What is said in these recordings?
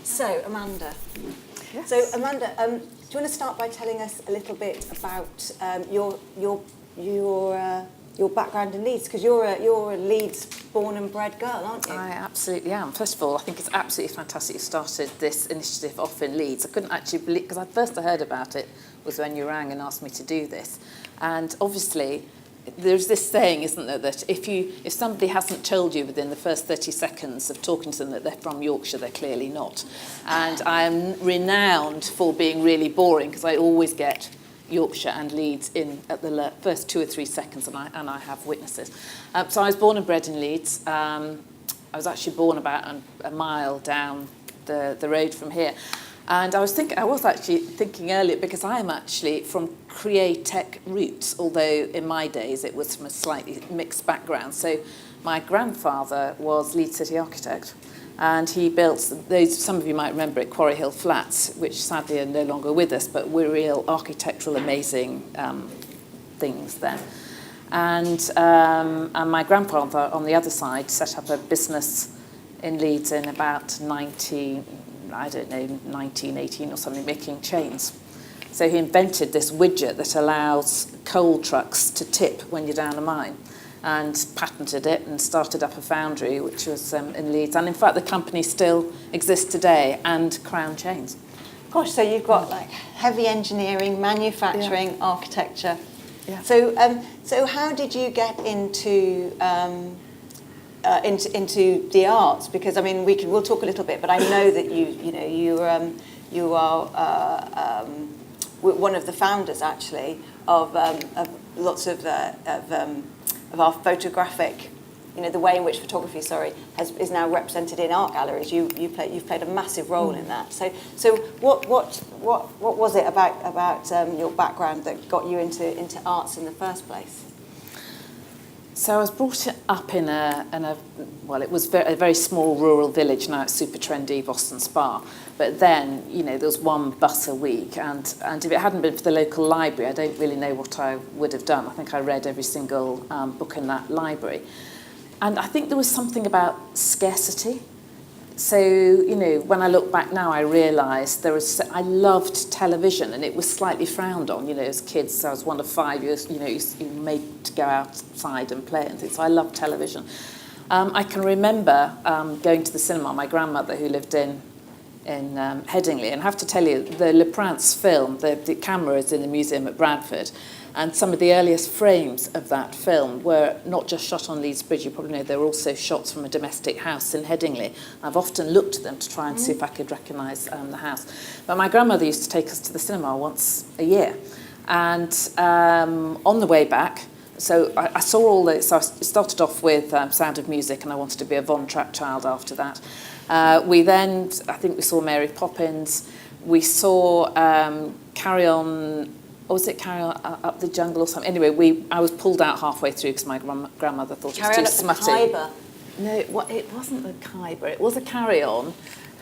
So, Amanda. Yes. So, Amanda, do you want to start by telling us a little bit about your background in Leeds? Because you're a Leeds born and bred girl, aren't you? I absolutely am. First of all, I think it's absolutely fantastic you started this initiative off in Leeds. I couldn't actually believe, because I first heard about it was when you rang and asked me to do this. And obviously, there's this saying, isn't there, that if somebody hasn't told you within the first 30 seconds of talking to them that they're from Yorkshire, they're clearly not. And I am renowned for being really boring, because I always get Yorkshire and Leeds in at the first 2 or 3 seconds, and I have witnesses. So I was born and bred in Leeds. I was actually born about a mile down the road from here. And I was actually thinking earlier, because I am actually from Createch roots, although in my days it was from a slightly mixed background. So my grandfather was Leeds City architect, and he built those, some of you might remember it, Quarry Hill Flats, which sadly are no longer with us, but were real architectural amazing things then. And my grandfather on the other side set up a business in Leeds in about 1918 or something, making chains. So he invented this widget that allows coal trucks to tip when you're down a mine, and patented it and started up a foundry, which was in Leeds. And in fact, the company still exists today, and Crown Chains. Gosh, so you've got like heavy engineering, manufacturing, architecture. Yeah. So how did you get into the arts? Because I mean, we'll talk a little bit, but I know that you are one of the founders actually of lots of our photographic, the way in which photography, is now represented in art galleries. You've played a massive role in that. So what was it about your background that got you into arts in the first place? So I was brought up in it was a very small rural village. Now it's super trendy, Boston Spa. But then, there was one bus a week, and if it hadn't been for the local library, I don't really know what I would have done. I think I read every single book in that library. And I think there was something about scarcity. So, when I look back now, I realised I loved television, and it was slightly frowned on, as kids. So I was one of 5 years, you were made to go outside and play and things. So I loved television. I can remember going to the cinema. My grandmother, who lived in Headingley, and I have to tell you, the Le Prince film, the camera is in the museum at Bradford, and some of the earliest frames of that film were not just shot on Leeds Bridge. You probably know they were also shots from a domestic house in Headingley. I've often looked at them to try and see if I could recognise the house. But my grandmother used to take us to the cinema once a year, and on the way back, so I saw all this. So I started off with Sound of Music, and I wanted to be a Von Trapp child after that. We then, I think we saw Mary Poppins. We saw Carry On, or was it Carry On Up the Jungle or something? Anyway, I was pulled out halfway through because my grandmother thought it was too smutty. Khyber. No, it wasn't the Khyber. It was a Carry On.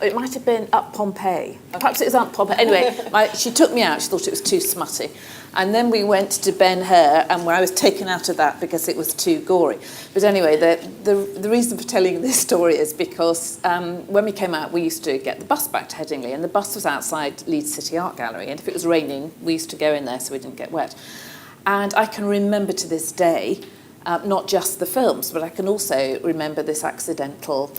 It might have been Up Pompeii. Perhaps it was Up Pompeii. Anyway, she took me out. She thought it was too smutty. And then we went to Ben-Hur, and where I was taken out of that because it was too gory. But anyway, the reason for telling this story is because when we came out, we used to get the bus back to Headingley, and the bus was outside Leeds City Art Gallery. And if it was raining, we used to go in there so we didn't get wet. And I can remember to this day, not just the films, but I can also remember this accidental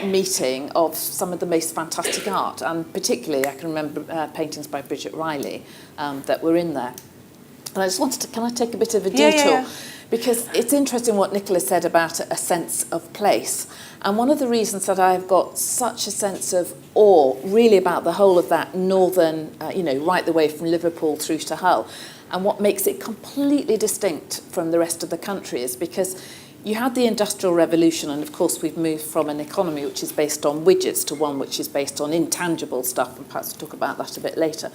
meeting of some of the most fantastic art, and particularly I can remember paintings by Bridget Riley that were in there. And I just wanted to, can I take a bit of a detour? Yeah. Because it's interesting what Nicola said about a sense of place. And one of the reasons that I've got such a sense of awe really about the whole of that northern, right the way from Liverpool through to Hull, and what makes it completely distinct from the rest of the country is because you had the Industrial Revolution, and of course we've moved from an economy which is based on widgets to one which is based on intangible stuff, and perhaps we'll talk about that a bit later.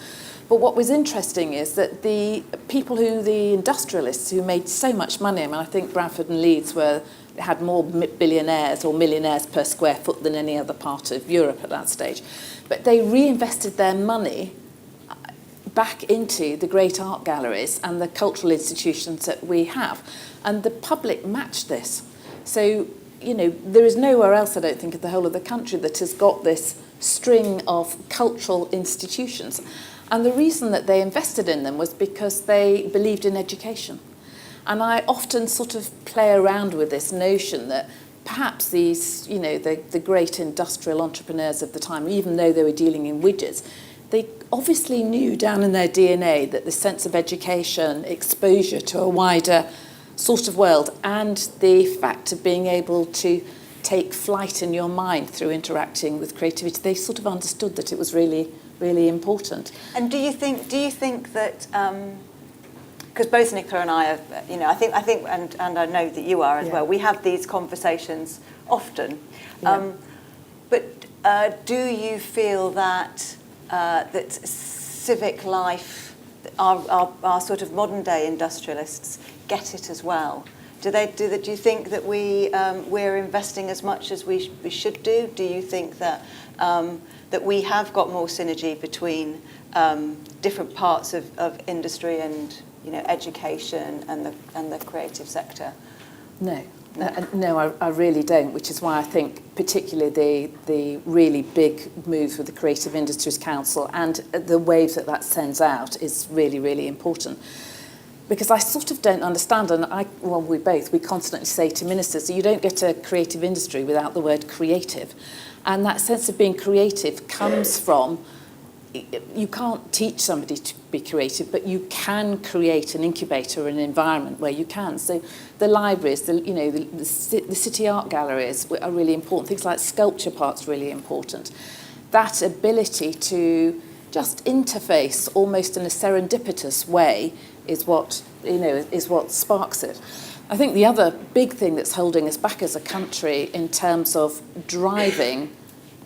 But what was interesting is that the industrialists who made so much money, I mean, I think Bradford and Leeds had more billionaires or millionaires per square foot than any other part of Europe at that stage. But they reinvested their money back into the great art galleries and the cultural institutions that we have. And the public matched this. So there is nowhere else, I don't think, in the whole of the country that has got this string of cultural institutions. And the reason that they invested in them was because they believed in education. And I often sort of play around with this notion that perhaps these, the great industrial entrepreneurs of the time, even though they were dealing in widgets, they obviously knew down in their DNA that the sense of education, exposure to a wider sort of world, and the fact of being able to take flight in your mind through interacting with creativity, they sort of understood that it was really, really important. And do you think that because both Nicola and I are, I think, and I know that you are as well. We have these conversations often, but do you feel that that civic life, our sort of modern day industrialists get it as well? Do you think that we're investing as much as we should do? Do you think that that we have got more synergy between different parts of industry and education and the creative sector? No, I really don't, which is why I think particularly the really big moves with the Creative Industries Council and the waves that sends out is really, really important. Because I sort of don't understand, and we constantly say to ministers that you don't get a creative industry without the word creative. And that sense of being creative comes from, you can't teach somebody to be creative, but you can create an incubator, an environment where you can. So the libraries, the city art galleries are really important. Things like sculpture park's really important. That ability to just interface almost in a serendipitous way is what sparks it. I think the other big thing that's holding us back as a country in terms of driving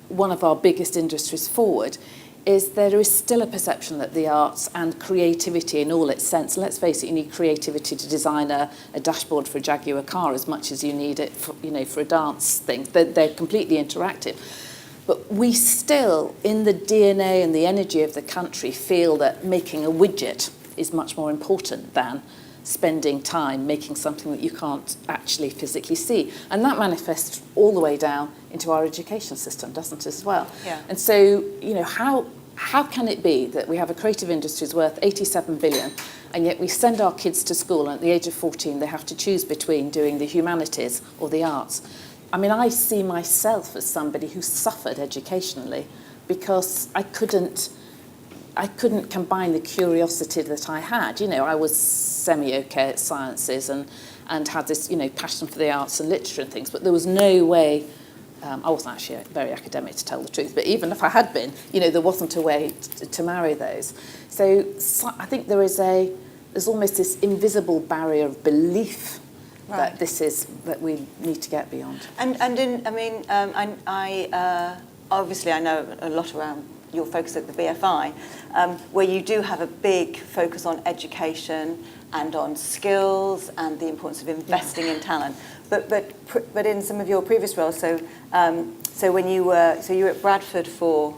one of our biggest industries forward is there is still a perception that the arts and creativity in all its sense, let's face it, you need creativity to design a dashboard for a Jaguar car as much as you need it for a dance thing. They're completely interactive. But we still, in the DNA and the energy of the country, feel that making a widget is much more important than spending time making something that you can't actually physically see. And that manifests all the way down into our education system, doesn't it, as well? Yeah. And so, how can it be that we have a creative industries worth 87 billion, and yet we send our kids to school, and at the age of 14 they have to choose between doing the humanities or the arts? I mean, I see myself as somebody who suffered educationally because I couldn't combine the curiosity that I had. I was semi-okay at sciences and had this, passion for the arts and literature and things, but there was no way, I wasn't actually very academic to tell the truth, but even if I had been, there wasn't a way to marry those. So I think there's almost this invisible barrier of belief that that we need to get beyond. Obviously I know a lot around your focus at the BFI, where you do have a big focus on education and on skills and the importance of investing in talent. But in some of your previous roles, so when you were at Bradford for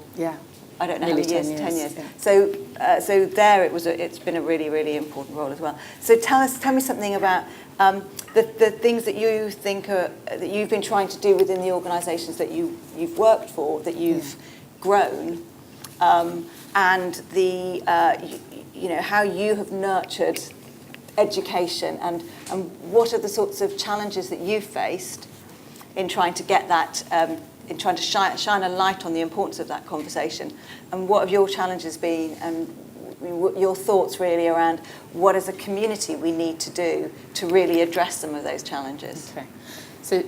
I don't know nearly how many years, 10 years. Yeah. So there it's been a really, really important role as well. So tell me something about the things that you think that you've been trying to do within the organisations that you've worked for, that you've grown, and the how you have nurtured education, and what are the sorts of challenges that you've faced in trying to get that, in trying to shine a light on the importance of that conversation, and what have your challenges been, and your thoughts really around what as a community we need to do to really address some of those challenges. Okay, so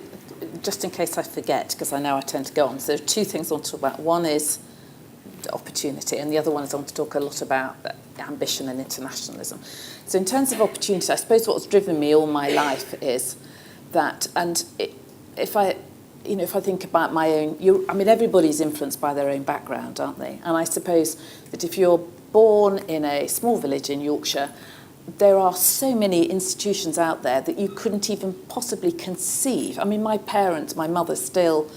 just in case I forget, because I know I tend to go on, so there are two things I want to talk about. One is opportunity, and the other one is I want to talk a lot about ambition and internationalism. So in terms of opportunity, I suppose what's driven me all my life is that, and if I think about my own, everybody's influenced by their own background, aren't they? And I suppose that if you're born in a small village in Yorkshire, there are so many institutions out there that you couldn't even possibly conceive. I mean, my mother still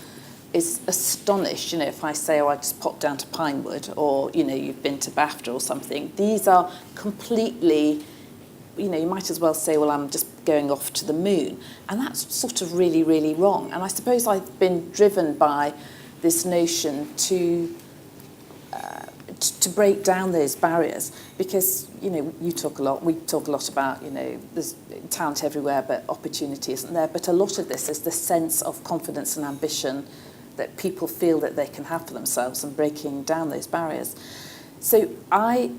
is astonished, if I say, I just popped down to Pinewood, or, you've been to BAFTA or something. These are completely, you might as well say, I'm just going off to the moon. And that's sort of really, really wrong. And I suppose I've been driven by this notion to break down those barriers, because, you know, we talk a lot about, you know, there's talent everywhere, but opportunity isn't there. But a lot of this is the sense of confidence and ambition that people feel that they can have for themselves, and breaking down those barriers. So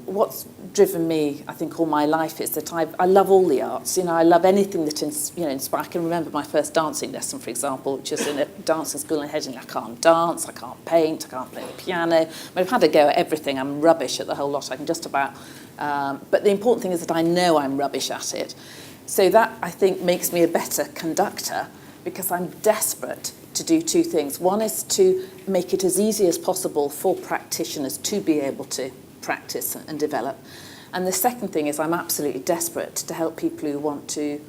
what's driven me, I think, all my life is that I love all the arts. You know, I love anything that inspires. I can remember my first dancing lesson, for example, which was in a dancing school in Headingley. I can't dance, I can't paint, I can't play the piano. I mean, I've had a go at everything. I'm rubbish at the whole lot. I can just about. But the important thing is that I know I'm rubbish at it. So that, I think, makes me a better conductor, because I'm desperate to do two things. One is to make it as easy as possible for practitioners to be able to practice and develop. And the second thing is I'm absolutely desperate to help people who want to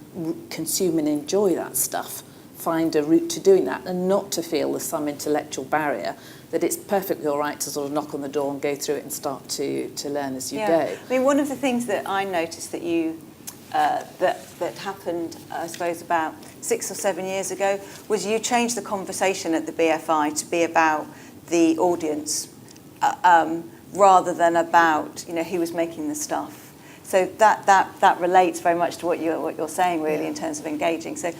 consume and enjoy that stuff find a route to doing that, and not to feel there's some intellectual barrier, that it's perfectly all right to sort of knock on the door and go through it and start to learn as you go. I mean, one of the things that I noticed that you that happened, I suppose, about 6 or 7 years ago, was you changed the conversation at the BFI to be about the audience rather than about, you know, who was making the stuff. So that relates very much to what you're saying, really, in terms of engaging. So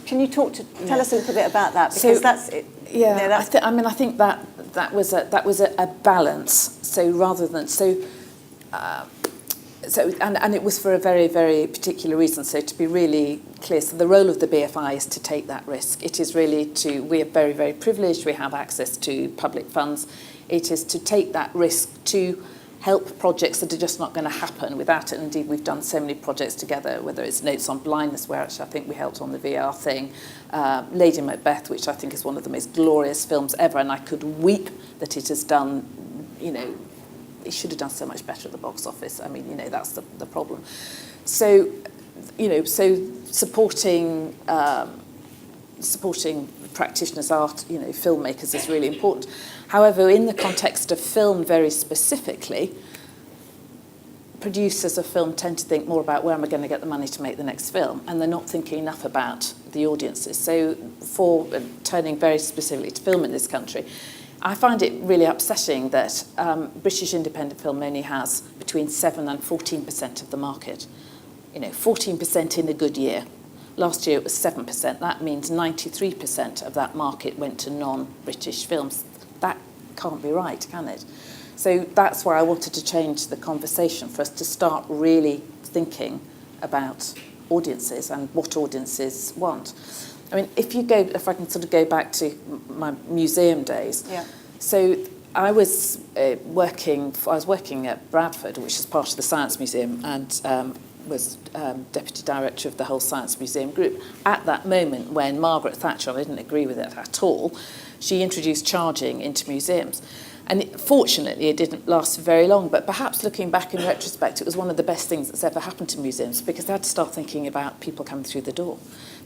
can you tell us a little bit about that, because that's it. Yeah, you know, that's, I think that was a balance. So rather than and it was for a very, very particular reason. So to be really clear, so the role of the BFI is to take that risk. It is really we are very, very privileged. We have access to public funds. It is to take that risk to help projects that are just not going to happen without it. And indeed, we've done so many projects together, whether it's Notes on Blindness, where actually I think we helped on the VR thing, Lady Macbeth, which I think is one of the most glorious films ever, and I could weep that it has done, you know, it should have done so much better at the box office. I mean, you know, that's the problem. So, you know, supporting practitioners, art, you know, filmmakers is really important. However, in the context of film very specifically, producers of film tend to think more about where am I going to get the money to make the next film, and they're not thinking enough about the audiences. So for turning very specifically to film in this country, I find it really upsetting that British independent film only has between 7 and 14% of the market. You know, 14% in a good year. Last year it was 7%. That means 93% of that market went to non-British films. That can't be right, can it? So that's why I wanted to change the conversation, for us to start really thinking about audiences and what audiences want. I mean, if I can sort of go back to my museum days. Yeah. So I was working at Bradford, which is part of the Science Museum, and was deputy director of the whole Science Museum group. At that moment, when Margaret Thatcher, I didn't agree with it at all, she introduced charging into museums. And fortunately, it didn't last for very long, but perhaps looking back in retrospect, it was one of the best things that's ever happened to museums, because they had to start thinking about people coming through the door.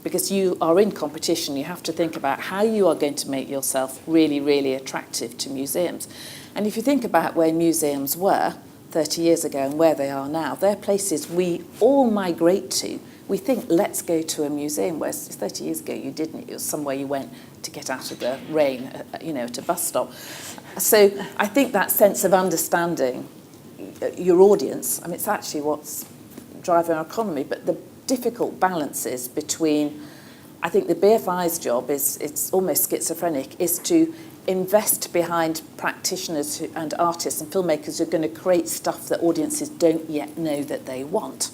Because you are in competition, you have to think about how you are going to make yourself really, really attractive to museums. And if you think about where museums were 30 years ago and where they are now, they're places we all migrate to. We think, let's go to a museum, whereas 30 years ago you didn't. It was somewhere you went to get out of the rain, you know, at a bus stop. So I think that sense of understanding your audience, I mean, it's actually what's driving our economy, but the difficult balances between, I think the BFI's job is, it's almost schizophrenic, is to invest behind practitioners and artists and filmmakers who are going to create stuff that audiences don't yet know that they want.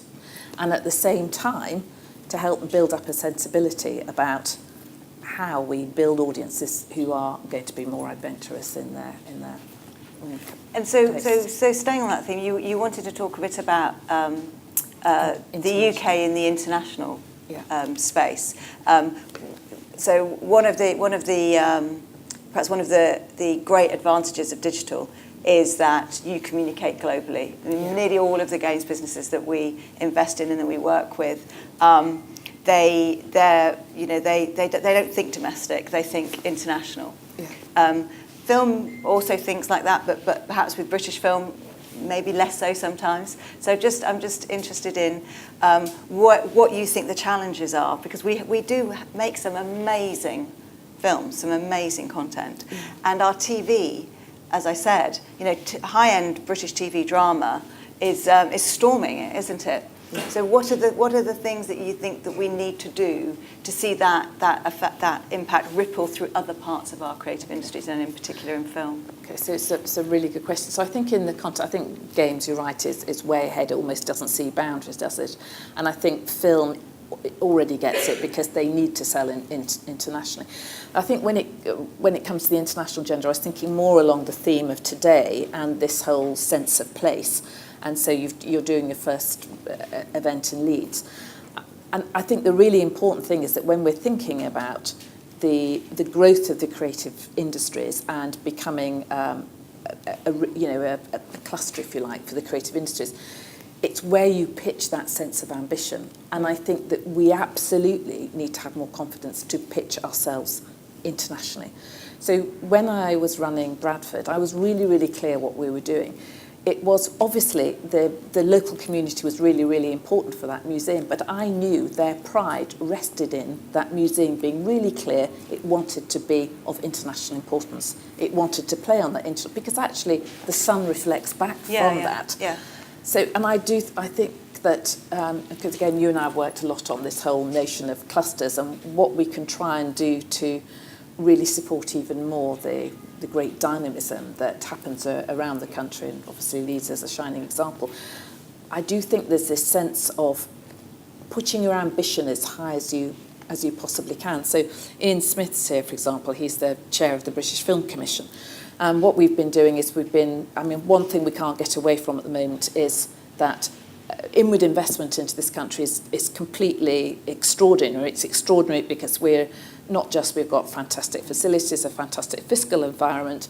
And at the same time, to help build up a sensibility about how we build audiences who are going to be more adventurous in their and so staying on that theme, you wanted to talk a bit about the UK in the international space. So one of the perhaps one of the great advantages of digital is that you communicate globally. I mean, nearly all of the games businesses that we invest in and that we work with, they don't think domestic, they think international. Film also thinks like that, but perhaps with British film, maybe less so sometimes. So I'm just interested in what you think the challenges are, because we do make some amazing films, some amazing content, and our TV, as I said, high-end British TV drama is storming it, isn't it? Yeah. So what are the things that you think that we need to do to see that impact ripple through other parts of our creative industries, and in particular in film? Okay, so it's a really good question. So I think in the context, I think games, you're right, is way ahead. It almost doesn't see boundaries, does it? And I think film already gets it because they need to sell internationally. I think when it comes to the international agenda, I was thinking more along the theme of today and this whole sense of place. And so you're doing your first event in Leeds. And I think the really important thing is that when we're thinking about the growth of the creative industries and becoming a cluster, if you like, for the creative industries, it's where you pitch that sense of ambition. And I think that we absolutely need to have more confidence to pitch ourselves internationally. So when I was running Bradford, I was really, really clear what we were doing. It was obviously the local community was really, really important for that museum, but I knew their pride rested in that museum being really clear it wanted to be of international importance. It wanted to play on that because actually the sun reflects back from that. Yeah. So, and I think that, because again, you and I have worked a lot on this whole notion of clusters and what we can try and do to really support even more the great dynamism that happens around the country, and obviously Leeds is a shining example. I do think there's this sense of putting your ambition as high as you possibly can. So Ian Smith's here, for example, he's the chair of the British Film Commission. And what we've been doing is one thing we can't get away from at the moment is that inward investment into this country is completely extraordinary. It's extraordinary because we've got fantastic facilities, a fantastic fiscal environment,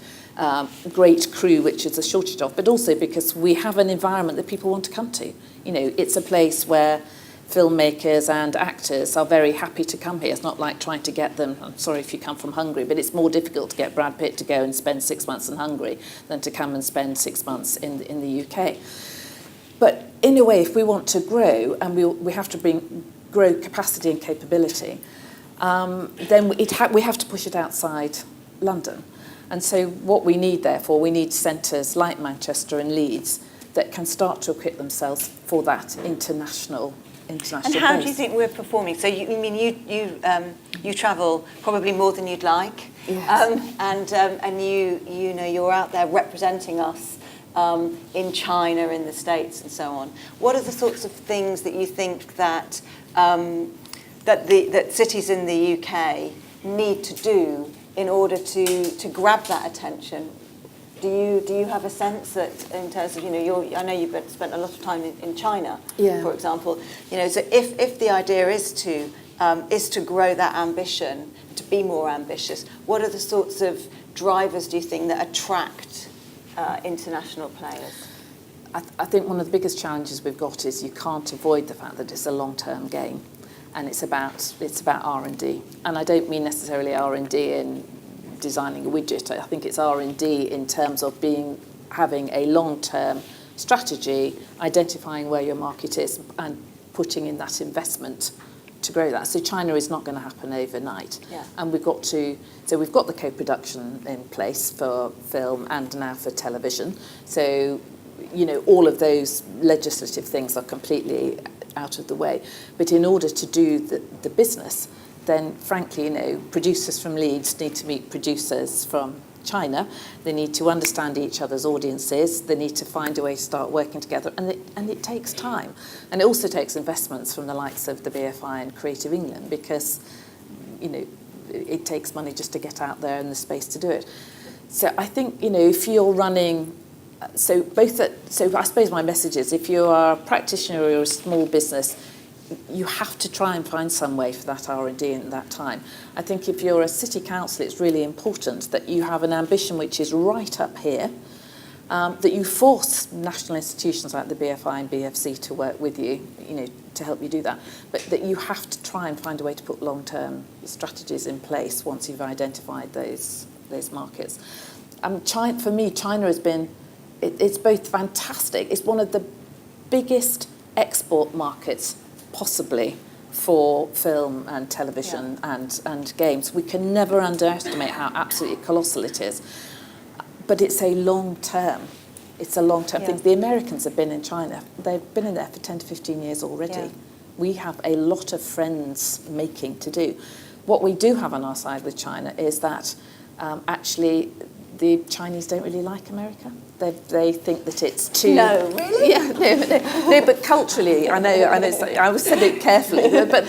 great crew, which is a shortage of, but also because we have an environment that people want to come to. It's a place where filmmakers and actors are very happy to come here. It's not like trying to get them, I'm sorry if you come from Hungary, but it's more difficult to get Brad Pitt to go and spend 6 months in Hungary than to come and spend 6 months in the UK. But in a way, if we want to grow, and we have to grow capacity and capability, then we have to push it outside London. And so what we need, therefore, we need centres like Manchester and Leeds that can start to equip themselves for that international And how do you think we're performing? So you travel probably more than you'd like, yes. And you're out there representing us in China, in the States, and so on. What are the sorts of things that you think that that cities in the UK need to do in order to grab that attention? Do you have a sense that, in terms of, I know you've spent a lot of time in China, for example, so if the idea is to grow that ambition, to be more ambitious, what are the sorts of drivers, do you think, that attract international players? I think one of the biggest challenges we've got is you can't avoid the fact that it's a long-term game, and it's about R&D, and I don't mean necessarily R&D in designing a widget. I think it's R&D in terms of having a long-term strategy, identifying where your market is, and putting in that investment to grow that. So China is not going to happen overnight, and we've got the co-production in place for film and now for television. So all of those legislative things are completely out of the way. But in order to do the business, then frankly, producers from Leeds need to meet producers from China. They need to understand each other's audiences. They need to find a way to start working together, and it takes time. And it also takes investments from the likes of the BFI and Creative England, because it takes money just to get out there and the space to do it. So I think if you're running, so I suppose my message is, if you are a practitioner or you're a small business, you have to try and find some way for that R&D in that time. I think if you're a city council, it's really important that you have an ambition which is right up here, that you force national institutions like the BFI and BFC to work with you, to help you do that, but that you have to try and find a way to put long-term strategies in place once you've identified those markets. For me, China has been it's both fantastic. It's one of the biggest export markets possibly for film and television and games. We can never underestimate how absolutely colossal it is. But it's a long-term thing. The Americans have been in China. They've been in there for 10 to 15 years already. Yeah. We have a lot of friends making to do. What we do have on our side with China is that actually the Chinese don't really like America. They think that it's too... No, really? Yeah, no, but culturally, I know, I always said it carefully, but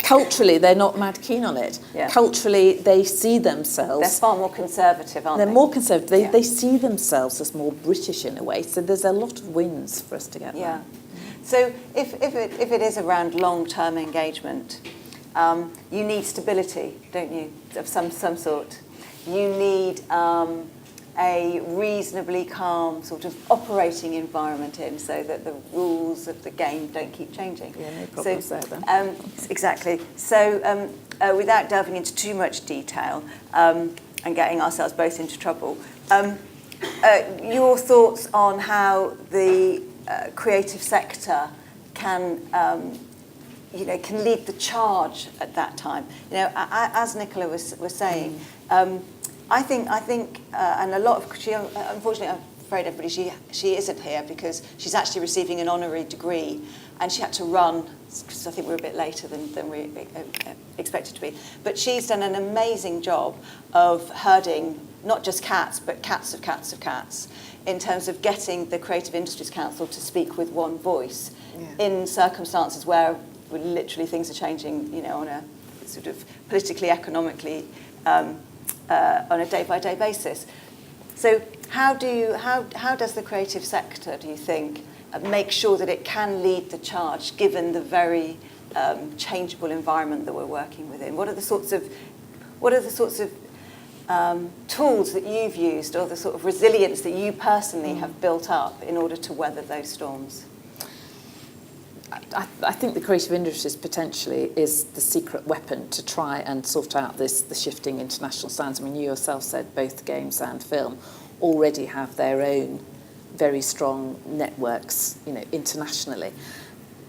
culturally, they're not mad keen on it. Yeah. Culturally, they see themselves... They're far more conservative, aren't they? They're more conservative. They see themselves as more British in a way, so there's a lot of wins for us to get there. Yeah. So if it is around long-term engagement, you need stability, don't you, of some sort. You need a reasonably calm sort of operating environment in, so that the rules of the game don't keep changing. Yeah, no problems there then. Exactly. So without delving into too much detail and getting ourselves both into trouble, your thoughts on how the creative sector can can lead the charge at that time. As Nicola was saying, I think, and a lot of unfortunately, I'm afraid everybody, she isn't here because she's actually receiving an honorary degree, and she had to run because I think we were a bit later than we expected to be. But she's done an amazing job of herding not just cats, but cats of cats of cats, in terms of getting the Creative Industries Council to speak with one voice in circumstances where literally things are changing, on a sort of politically, economically, on a day-by-day basis. So how does the creative sector, do you think, make sure that it can lead the charge given the very changeable environment that we're working within? What are the sorts of tools that you've used, or the sort of resilience that you personally have built up in order to weather those storms? I think the creative industries potentially is the secret weapon to try and sort out the shifting international standards. I mean, you yourself said both games and film already have their own very strong networks, internationally.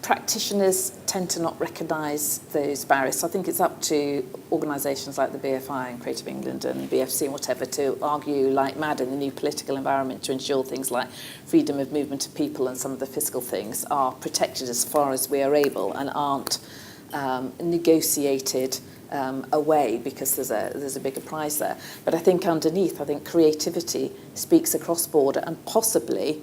Practitioners tend to not recognise those barriers. So I think it's up to organisations like the BFI and Creative England and BFC and whatever to argue like mad in the new political environment to ensure things like freedom of movement of people and some of the fiscal things are protected as far as we are able and aren't negotiated away because there's a bigger prize there. But I think underneath, creativity speaks across border and possibly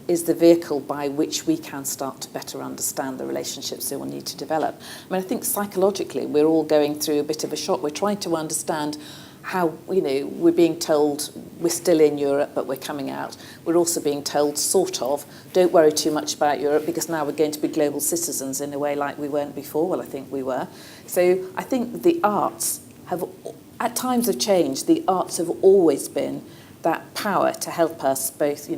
is the vehicle by which we can start to better understand the relationships that we'll need to develop. I mean, I think psychologically we're all going through a bit of a shock. We're trying to understand how, we're being told we're still in Europe, but we're coming out. We're also being told, sort of, don't worry too much about Europe because now we're going to be global citizens in a way like we weren't before. Well, I think we were. So I think the arts have, at times of change, the arts have always been that power to help us both,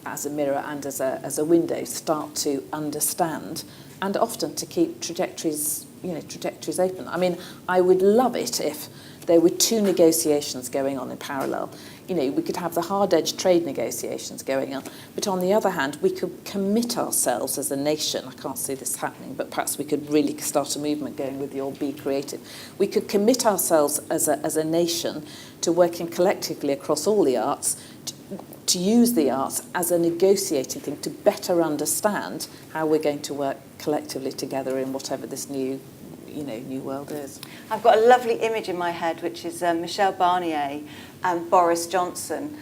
as a mirror and as a window, start to understand and often to keep trajectories open. I mean, I would love it if there were two negotiations going on in parallel. We could have the hard-edged trade negotiations going on, but on the other hand, we could commit ourselves as a nation. I can't see this happening, but perhaps we could really start a movement going with the old Be Creative. We could commit ourselves as a nation to working collectively across all the arts to use the arts as a negotiating thing to better understand how we're going to work collectively together in whatever this new world is. I've got a lovely image in my head, which is Michel Barnier and Boris Johnson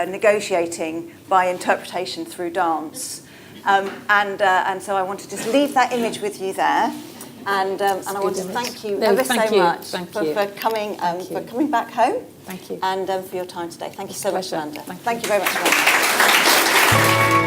negotiating by interpretation through dance. And so I want to just leave that image with you there. And I want to thank you ever so much for coming back home. Thank you. And for your time today. Thank you so much, Amanda. Thank you very much, Amanda.